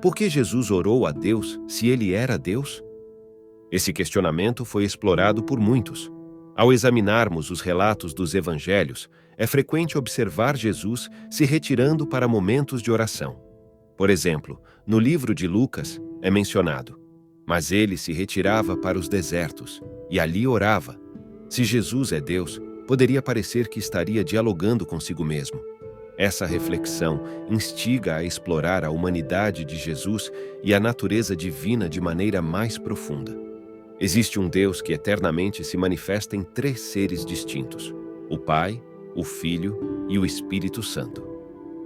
Por que Jesus orou a Deus se ele era Deus? Esse questionamento foi explorado por muitos. Ao examinarmos os relatos dos evangelhos, é frequente observar Jesus se retirando para momentos de oração. Por exemplo, no livro de Lucas é mencionado: mas ele se retirava para os desertos e ali orava. Se Jesus é Deus, poderia parecer que estaria dialogando consigo mesmo. Essa reflexão instiga a explorar a humanidade de Jesus e a natureza divina de maneira mais profunda. Existe um Deus que eternamente se manifesta em 3 seres distintos: o Pai, o Filho e o Espírito Santo.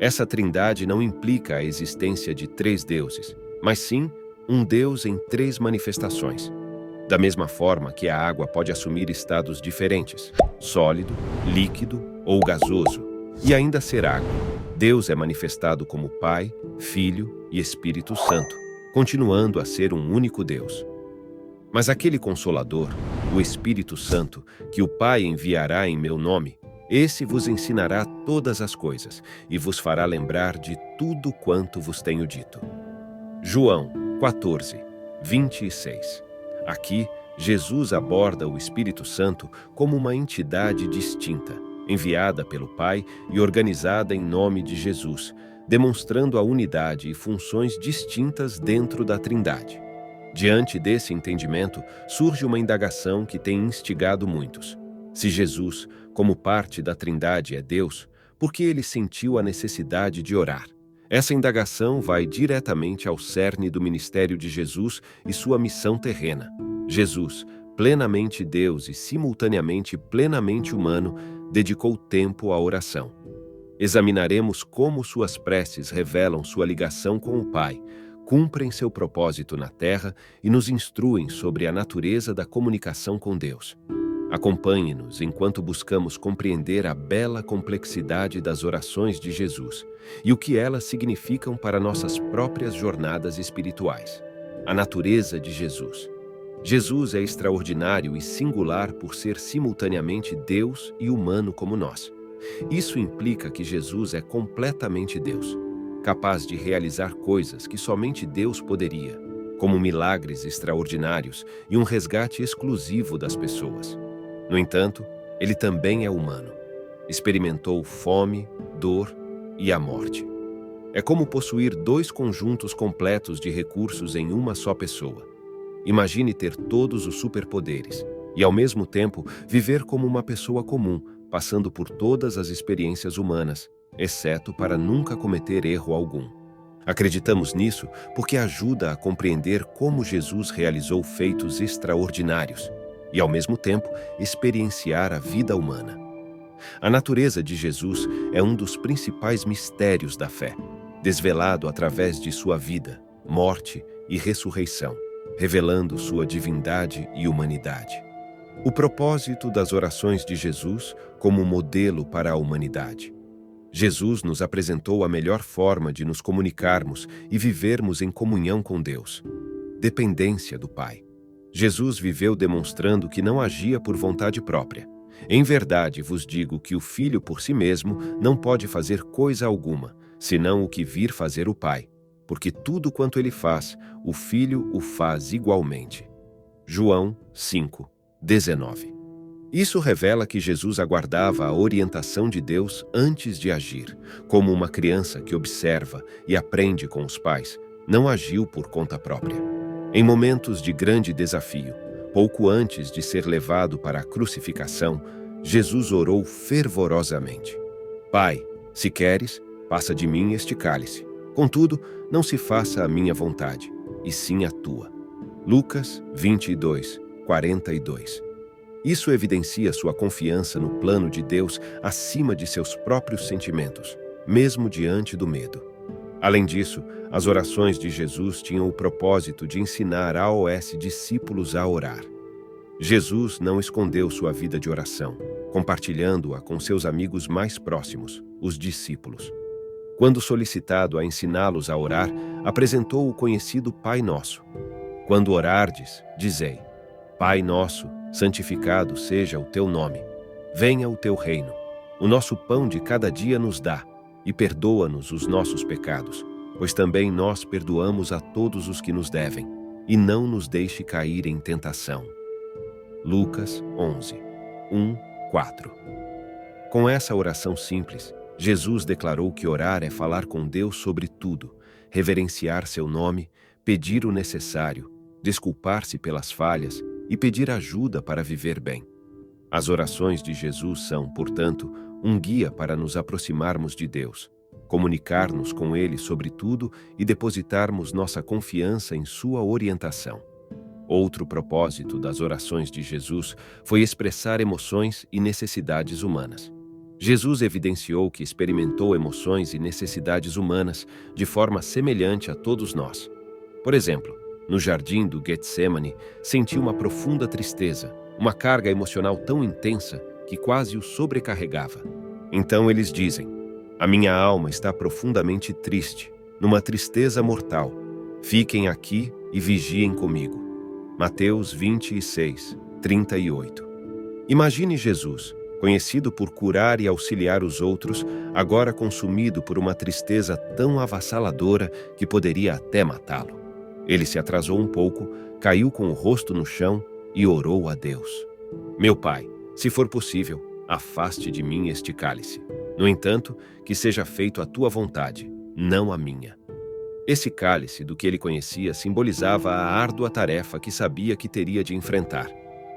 Essa trindade não implica a existência de 3 deuses, mas sim um Deus em 3 manifestações. Da mesma forma que a água pode assumir estados diferentes, sólido, líquido ou gasoso, e ainda ser água, Deus é manifestado como Pai, Filho e Espírito Santo, continuando a ser um único Deus. Mas aquele Consolador, o Espírito Santo, que o Pai enviará em meu nome, esse vos ensinará todas as coisas e vos fará lembrar de tudo quanto vos tenho dito. João 14, 26. Aqui, Jesus aborda o Espírito Santo como uma entidade distinta, enviada pelo Pai e organizada em nome de Jesus, demonstrando a unidade e funções distintas dentro da Trindade. Diante desse entendimento, surge uma indagação que tem instigado muitos. Se Jesus, como parte da Trindade, é Deus, por que ele sentiu a necessidade de orar? Essa indagação vai diretamente ao cerne do ministério de Jesus e sua missão terrena. Jesus, plenamente Deus e simultaneamente plenamente humano, dedicou tempo à oração. Examinaremos como suas preces revelam sua ligação com o Pai, cumprem seu propósito na terra e nos instruem sobre a natureza da comunicação com Deus. Acompanhe-nos enquanto buscamos compreender a bela complexidade das orações de Jesus e o que elas significam para nossas próprias jornadas espirituais. A natureza de Jesus. Jesus é extraordinário e singular por ser simultaneamente Deus e humano como nós. Isso implica que Jesus é completamente Deus, capaz de realizar coisas que somente Deus poderia, como milagres extraordinários e um resgate exclusivo das pessoas. No entanto, ele também é humano. Experimentou fome, dor e a morte. É como possuir 2 conjuntos completos de recursos em uma só pessoa. Imagine ter todos os superpoderes e, ao mesmo tempo, viver como uma pessoa comum, passando por todas as experiências humanas, exceto para nunca cometer erro algum. Acreditamos nisso porque ajuda a compreender como Jesus realizou feitos extraordinários e, ao mesmo tempo, experienciar a vida humana. A natureza de Jesus é um dos principais mistérios da fé, desvelado através de sua vida, morte e ressurreição, revelando sua divindade e humanidade. O propósito das orações de Jesus como modelo para a humanidade. Jesus nos apresentou a melhor forma de nos comunicarmos e vivermos em comunhão com Deus. Dependência do Pai. Jesus viveu demonstrando que não agia por vontade própria. Em verdade vos digo que o Filho por si mesmo não pode fazer coisa alguma, senão o que vir fazer o Pai, porque tudo quanto ele faz, o Filho o faz igualmente. João 5, 19. Isso revela que Jesus aguardava a orientação de Deus antes de agir, como uma criança que observa e aprende com os pais, não agiu por conta própria. Em momentos de grande desafio, pouco antes de ser levado para a crucificação, Jesus orou fervorosamente: Pai, se queres, passa de mim este cálice. Contudo, não se faça a minha vontade, e sim a tua. Lucas 22, 42. Isso evidencia sua confiança no plano de Deus acima de seus próprios sentimentos, mesmo diante do medo. Além disso, as orações de Jesus tinham o propósito de ensinar aos discípulos a orar. Jesus não escondeu sua vida de oração, compartilhando-a com seus amigos mais próximos, os discípulos. Quando solicitado a ensiná-los a orar, apresentou o conhecido Pai Nosso. Quando orardes, dizei: Pai nosso, santificado seja o teu nome. Venha o teu reino. O nosso pão de cada dia nos dá, e perdoa-nos os nossos pecados, pois também nós perdoamos a todos os que nos devem, e não nos deixe cair em tentação. Lucas 11, 4. Com essa oração simples, Jesus declarou que orar é falar com Deus sobre tudo, reverenciar seu nome, pedir o necessário, desculpar-se pelas falhas e pedir ajuda para viver bem. As orações de Jesus são, portanto, um guia para nos aproximarmos de Deus, comunicar-nos com Ele sobre tudo e depositarmos nossa confiança em sua orientação. Outro propósito das orações de Jesus foi expressar emoções e necessidades humanas. Jesus evidenciou que experimentou emoções e necessidades humanas de forma semelhante a todos nós. Por exemplo, no jardim do Getsemane, sentiu uma profunda tristeza, uma carga emocional tão intensa que quase o sobrecarregava. Então eles dizem: "A minha alma está profundamente triste, numa tristeza mortal. Fiquem aqui e vigiem comigo." Mateus 26, 38. Imagine Jesus, conhecido por curar e auxiliar os outros, agora consumido por uma tristeza tão avassaladora que poderia até matá-lo. Ele se atrasou um pouco, caiu com o rosto no chão e orou a Deus: "Meu Pai, se for possível, afaste de mim este cálice. No entanto, que seja feito a tua vontade, não a minha." Esse cálice, do que ele conhecia, simbolizava a árdua tarefa que sabia que teria de enfrentar: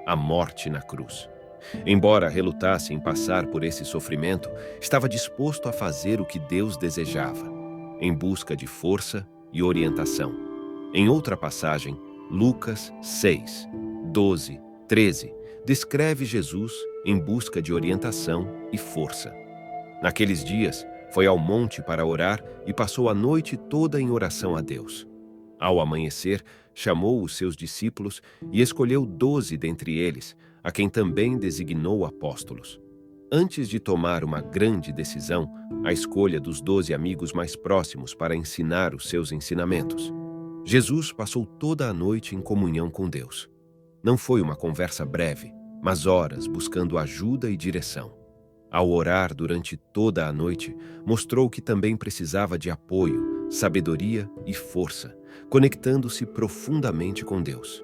a morte na cruz. Embora relutasse em passar por esse sofrimento, estava disposto a fazer o que Deus desejava, em busca de força e orientação. Em outra passagem, Lucas 6, 12, 13, descreve Jesus em busca de orientação e força. Naqueles dias, foi ao monte para orar e passou a noite toda em oração a Deus. Ao amanhecer, chamou os seus discípulos e escolheu 12 dentre eles, a quem também designou apóstolos. Antes de tomar uma grande decisão, a escolha dos 12 amigos mais próximos para ensinar os seus ensinamentos, Jesus passou toda a noite em comunhão com Deus. Não foi uma conversa breve, mas horas buscando ajuda e direção. Ao orar durante toda a noite, mostrou que também precisava de apoio, sabedoria e força, conectando-se profundamente com Deus.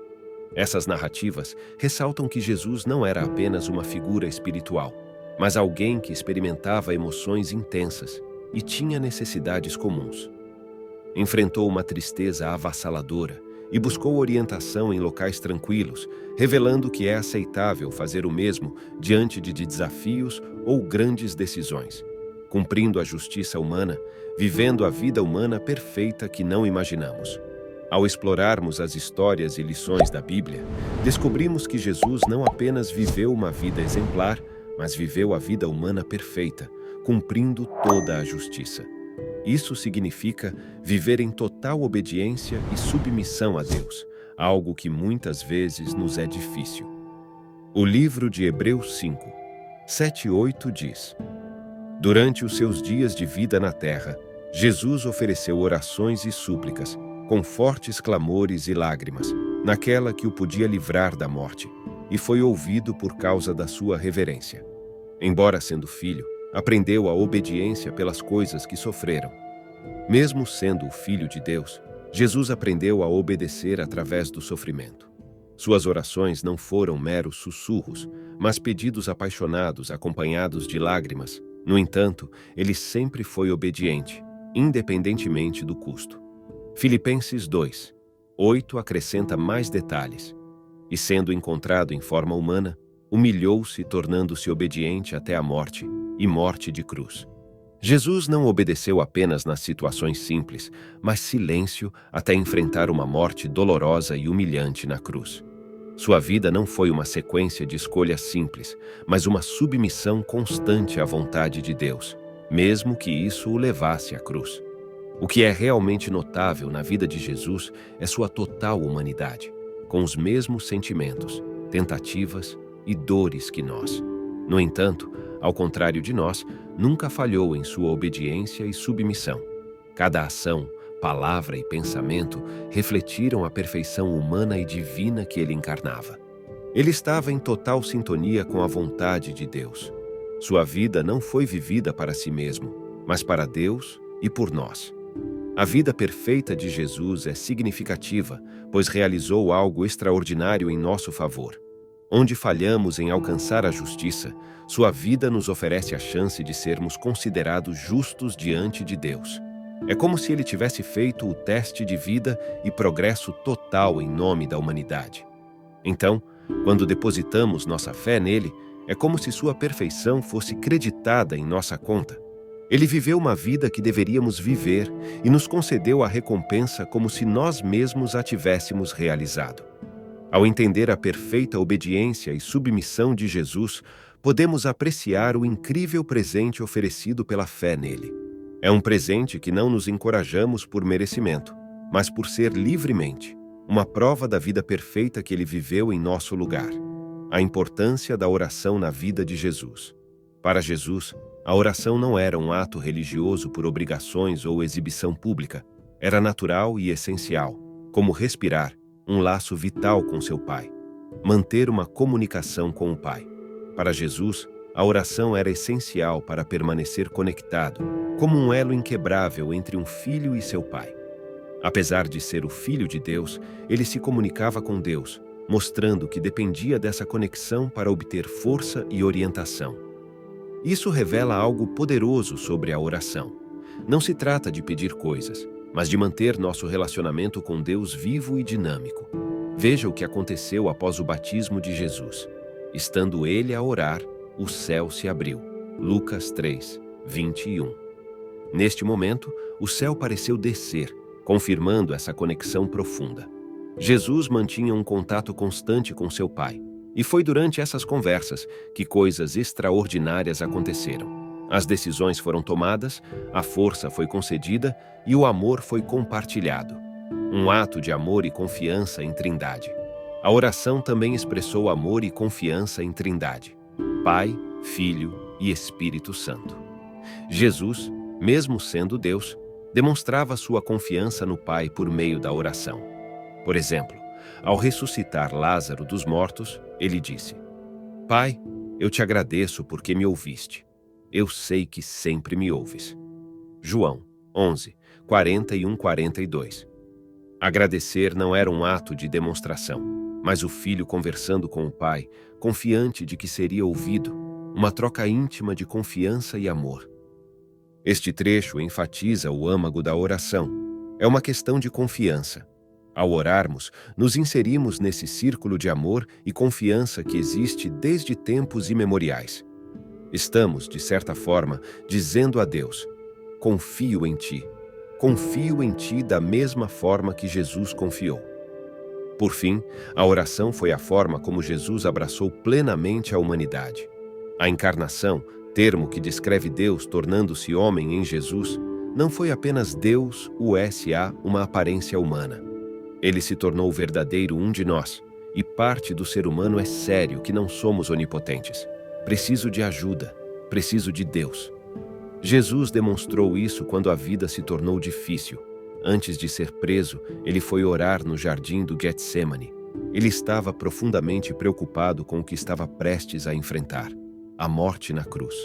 Essas narrativas ressaltam que Jesus não era apenas uma figura espiritual, mas alguém que experimentava emoções intensas e tinha necessidades comuns. Enfrentou uma tristeza avassaladora e buscou orientação em locais tranquilos, revelando que é aceitável fazer o mesmo diante de desafios ou grandes decisões, cumprindo a justiça humana, vivendo a vida humana perfeita que não imaginamos. Ao explorarmos as histórias e lições da Bíblia, descobrimos que Jesus não apenas viveu uma vida exemplar, mas viveu a vida humana perfeita, cumprindo toda a justiça. Isso significa viver em total obediência e submissão a Deus, algo que muitas vezes nos é difícil. O livro de Hebreus 5, 7 e 8 diz: "Durante os seus dias de vida na terra, Jesus ofereceu orações e súplicas, com fortes clamores e lágrimas, naquela que o podia livrar da morte, e foi ouvido por causa da sua reverência. Embora sendo filho, aprendeu a obediência pelas coisas que sofreram. Mesmo sendo o Filho de Deus, Jesus aprendeu a obedecer através do sofrimento. Suas orações não foram meros sussurros, mas pedidos apaixonados acompanhados de lágrimas. No entanto, ele sempre foi obediente, independentemente do custo." Filipenses 2, 8 acrescenta mais detalhes: "E sendo encontrado em forma humana, humilhou-se, tornando-se obediente até a morte, e morte de cruz." Jesus não obedeceu apenas nas situações simples, mas silêncio até enfrentar uma morte dolorosa e humilhante na cruz. Sua vida não foi uma sequência de escolhas simples, mas uma submissão constante à vontade de Deus, mesmo que isso o levasse à cruz. O que é realmente notável na vida de Jesus é sua total humanidade, com os mesmos sentimentos, tentativas e dores que nós. No entanto, ao contrário de nós, nunca falhou em sua obediência e submissão. Cada ação, palavra e pensamento refletiram a perfeição humana e divina que ele encarnava. Ele estava em total sintonia com a vontade de Deus. Sua vida não foi vivida para si mesmo, mas para Deus e por nós. A vida perfeita de Jesus é significativa, pois realizou algo extraordinário em nosso favor. Onde falhamos em alcançar a justiça, sua vida nos oferece a chance de sermos considerados justos diante de Deus. É como se ele tivesse feito o teste de vida e progresso total em nome da humanidade. Então, quando depositamos nossa fé nele, é como se sua perfeição fosse creditada em nossa conta. Ele viveu uma vida que deveríamos viver e nos concedeu a recompensa como se nós mesmos a tivéssemos realizado. Ao entender a perfeita obediência e submissão de Jesus, podemos apreciar o incrível presente oferecido pela fé nele. É um presente que não nos encorajamos por merecimento, mas por ser livremente, uma prova da vida perfeita que ele viveu em nosso lugar. A importância da oração na vida de Jesus. Para Jesus, a oração não era um ato religioso por obrigações ou exibição pública. Era natural e essencial, como respirar, um laço vital com seu Pai. Manter uma comunicação com o Pai. Para Jesus, a oração era essencial para permanecer conectado, como um elo inquebrável entre um filho e seu Pai. Apesar de ser o Filho de Deus, ele se comunicava com Deus, mostrando que dependia dessa conexão para obter força e orientação. Isso revela algo poderoso sobre a oração. Não se trata de pedir coisas, mas de manter nosso relacionamento com Deus vivo e dinâmico. Veja o que aconteceu após o batismo de Jesus. Estando ele a orar, o céu se abriu. Lucas 3, 21. Neste momento, o céu pareceu descer, confirmando essa conexão profunda. Jesus mantinha um contato constante com seu Pai. E foi durante essas conversas que coisas extraordinárias aconteceram. As decisões foram tomadas, a força foi concedida e o amor foi compartilhado. Um ato de amor e confiança em Trindade. A oração também expressou amor e confiança em Trindade. Pai, Filho e Espírito Santo. Jesus, mesmo sendo Deus, demonstrava sua confiança no Pai por meio da oração. Por exemplo, ao ressuscitar Lázaro dos mortos, ele disse: Pai, eu te agradeço porque me ouviste. Eu sei que sempre me ouves. João 11, 41-42. Agradecer não era um ato de demonstração, mas o filho conversando com o Pai, confiante de que seria ouvido, uma troca íntima de confiança e amor. Este trecho enfatiza o âmago da oração. É uma questão de confiança. Ao orarmos, nos inserimos nesse círculo de amor e confiança que existe desde tempos imemoriais. Estamos, de certa forma, dizendo a Deus: confio em Ti. Confio em Ti da mesma forma que Jesus confiou. Por fim, a oração foi a forma como Jesus abraçou plenamente a humanidade. A encarnação, termo que descreve Deus tornando-se homem em Jesus, não foi apenas Deus, uma aparência humana. Ele se tornou o verdadeiro um de nós, e parte do ser humano é sério que não somos onipotentes. Preciso de ajuda, preciso de Deus. Jesus demonstrou isso quando a vida se tornou difícil. Antes de ser preso, ele foi orar no jardim do Getsêmani. Ele estava profundamente preocupado com o que estava prestes a enfrentar, a morte na cruz.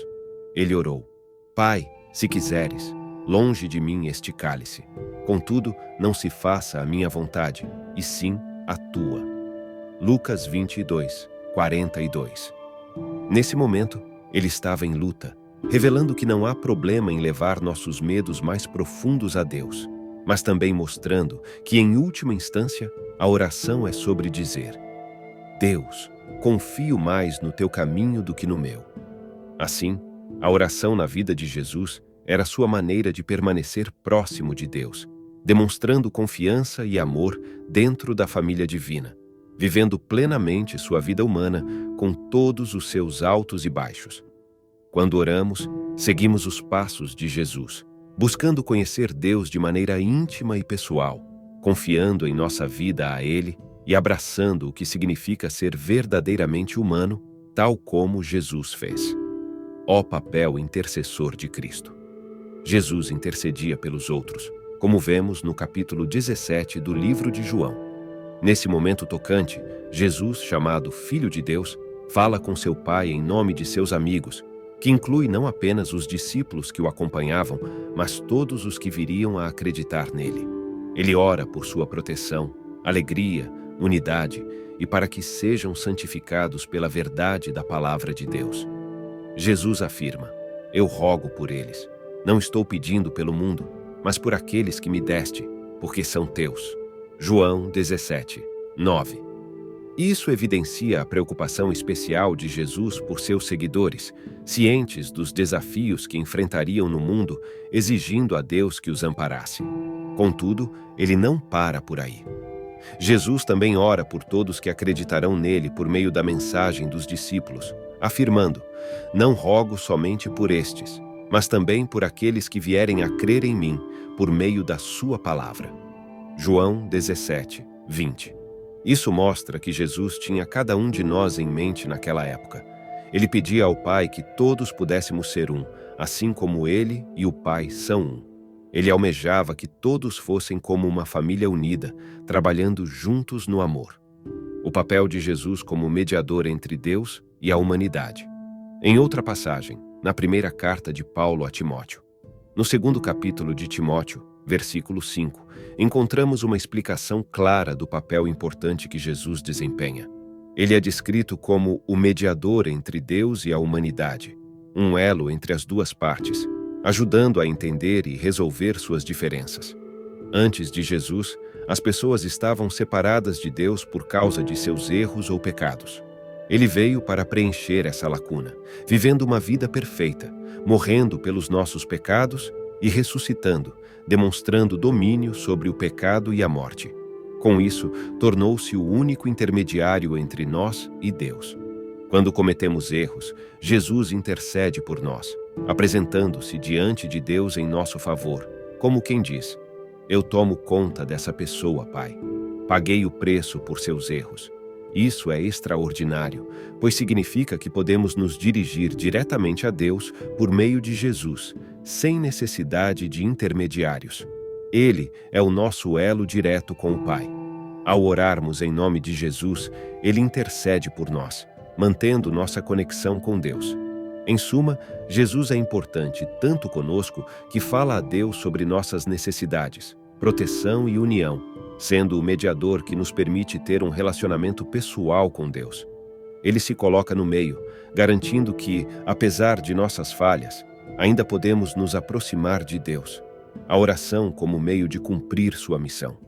Ele orou: Pai, se quiseres, longe de mim este cálice. Contudo, não se faça a minha vontade, e sim a tua. Lucas 22, 42. Nesse momento, ele estava em luta, revelando que não há problema em levar nossos medos mais profundos a Deus, mas também mostrando que, em última instância, a oração é sobre dizer: Deus, confio mais no teu caminho do que no meu. Assim, a oração na vida de Jesus era sua maneira de permanecer próximo de Deus, demonstrando confiança e amor dentro da família divina, vivendo plenamente sua vida humana com todos os seus altos e baixos. Quando oramos, seguimos os passos de Jesus, buscando conhecer Deus de maneira íntima e pessoal, confiando em nossa vida a Ele e abraçando o que significa ser verdadeiramente humano, tal como Jesus fez. Ó papel intercessor de Cristo! Jesus intercedia pelos outros, como vemos no capítulo 17 do livro de João. Nesse momento tocante, Jesus, chamado Filho de Deus, fala com seu Pai em nome de seus amigos, que inclui não apenas os discípulos que o acompanhavam, mas todos os que viriam a acreditar nele. Ele ora por sua proteção, alegria, unidade e para que sejam santificados pela verdade da palavra de Deus. Jesus afirma: Eu rogo por eles. Não estou pedindo pelo mundo, mas por aqueles que me deste, porque são teus. João 17, 9. Isso evidencia a preocupação especial de Jesus por seus seguidores, cientes dos desafios que enfrentariam no mundo, exigindo a Deus que os amparasse. Contudo, ele não para por aí. Jesus também ora por todos que acreditarão nele por meio da mensagem dos discípulos, afirmando: Não rogo somente por estes, mas também por aqueles que vierem a crer em mim por meio da sua palavra. João 17, 20. Isso mostra que Jesus tinha cada um de nós em mente naquela época. Ele pedia ao Pai que todos pudéssemos ser um, assim como ele e o Pai são um. Ele almejava que todos fossem como uma família unida, trabalhando juntos no amor. O papel de Jesus como mediador entre Deus e a humanidade. Em outra passagem, na primeira carta de Paulo a Timóteo, no segundo capítulo de Timóteo, versículo 5, encontramos uma explicação clara do papel importante que Jesus desempenha. Ele é descrito como o mediador entre Deus e a humanidade, um elo entre as duas partes, ajudando a entender e resolver suas diferenças. Antes de Jesus, as pessoas estavam separadas de Deus por causa de seus erros ou pecados. Ele veio para preencher essa lacuna, vivendo uma vida perfeita, morrendo pelos nossos pecados e ressuscitando, demonstrando domínio sobre o pecado e a morte. Com isso, tornou-se o único intermediário entre nós e Deus. Quando cometemos erros, Jesus intercede por nós, apresentando-se diante de Deus em nosso favor, como quem diz: Eu tomo conta dessa pessoa, Pai. Paguei o preço por seus erros. Isso é extraordinário, pois significa que podemos nos dirigir diretamente a Deus por meio de Jesus, sem necessidade de intermediários. Ele é o nosso elo direto com o Pai. Ao orarmos em nome de Jesus, ele intercede por nós, mantendo nossa conexão com Deus. Em suma, Jesus é importante tanto conosco que fala a Deus sobre nossas necessidades, proteção e união, sendo o mediador que nos permite ter um relacionamento pessoal com Deus. Ele se coloca no meio, garantindo que, apesar de nossas falhas, ainda podemos nos aproximar de Deus. A oração como meio de cumprir sua missão.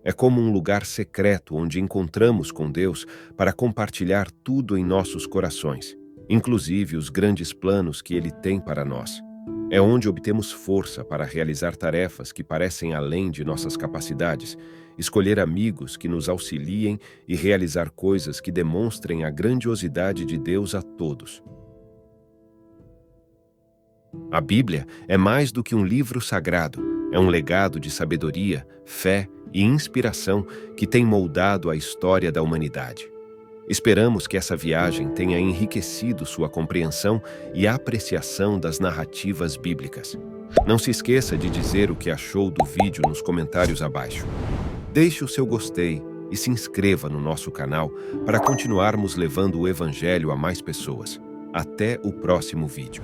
É como um lugar secreto onde encontramos com Deus para compartilhar tudo em nossos corações, inclusive os grandes planos que Ele tem para nós. É onde obtemos força para realizar tarefas que parecem além de nossas capacidades, escolher amigos que nos auxiliem e realizar coisas que demonstrem a grandiosidade de Deus a todos. A Bíblia é mais do que um livro sagrado, é um legado de sabedoria, fé e inspiração que tem moldado a história da humanidade. Esperamos que essa viagem tenha enriquecido sua compreensão e apreciação das narrativas bíblicas. Não se esqueça de dizer o que achou do vídeo nos comentários abaixo. Deixe o seu gostei e se inscreva no nosso canal para continuarmos levando o Evangelho a mais pessoas. Até o próximo vídeo.